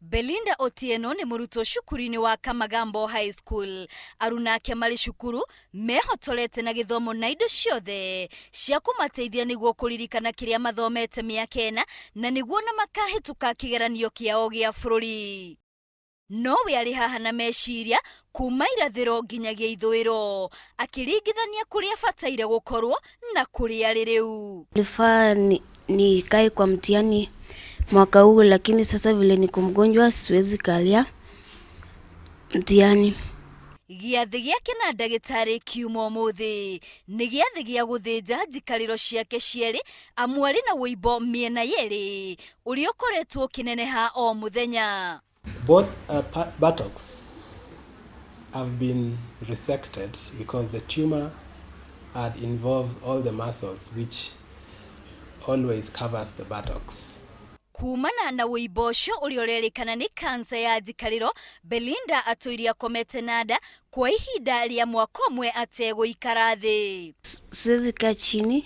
Belinda Otieno ni muruto shukuru-ini wa Kamagambo High School. Aruna ake mari shukuru mehotolete na githomo na indo ciothe cia kumateithia niguo kuririkana kiria mathomete miaka ena na niguo na makahituka kigeranio kiao gia bururi. No we ari haha na meciria kuma irathiro nginyagia ithwiro akiringithania kuria bataire gukorwo na kuria ari riu. Nilifaa nikae kwa mtihani mwaka huu, lakini sasa vile niko mgonjwa siwezi kalia mtihani. Giathi giake na ndagitari kiumo muthi ni giathi gia guthinja njikariro ciake cieri amu ari na wuimbo miena yeri uri ukoretwo kineneha o muthenya. Both buttocks have been resected because the tumor had involved all the muscles which always covers the buttocks. Kumana na wuimbo ucio uri urerikana ni kansa ya njikariro, Belinda atuiria komete nada kwa ihinda ria mwaka umwe ateguikara thi. Siwezi kaa chini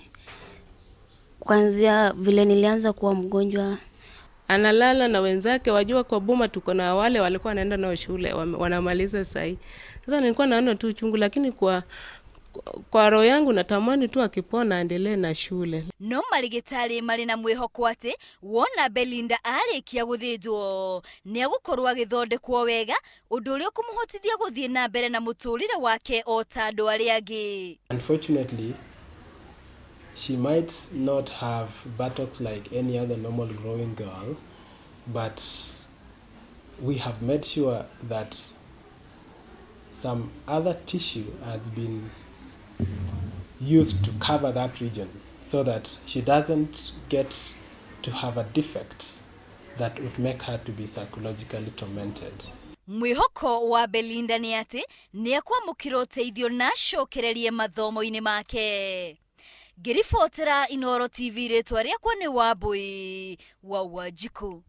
kwanzia vile nilianza kuwa mgonjwa. Analala na wenzake, wajua kwa boma tuko na wale walikuwa wanaenda nao shule wanamaliza sahi. Sasa nilikuwa naona tu uchungu, lakini kwa roho yangu natamani tu akipona aendelee na shule. No marigitari mari na mwihoko ati wona Belinda arikia guthinjwo ni agukorwa agithondekwo wega undu uri kumuhotithia guthie na mbere na muturire wake o ta andu aria angi. Unfortunately, she might not have buttocks like any other normal growing girl, but we have made sure that some other tissue has been used to cover that region so that she doesn't get to have a defect that would make her to be psychologically tormented. Mwihoko wa Belinda ni ati ni akwamukira uteithio na acokererie mathomo-ini make. Ngiribotera Inooro TV ritwa riakwa ni Wambui wa Wanjiku.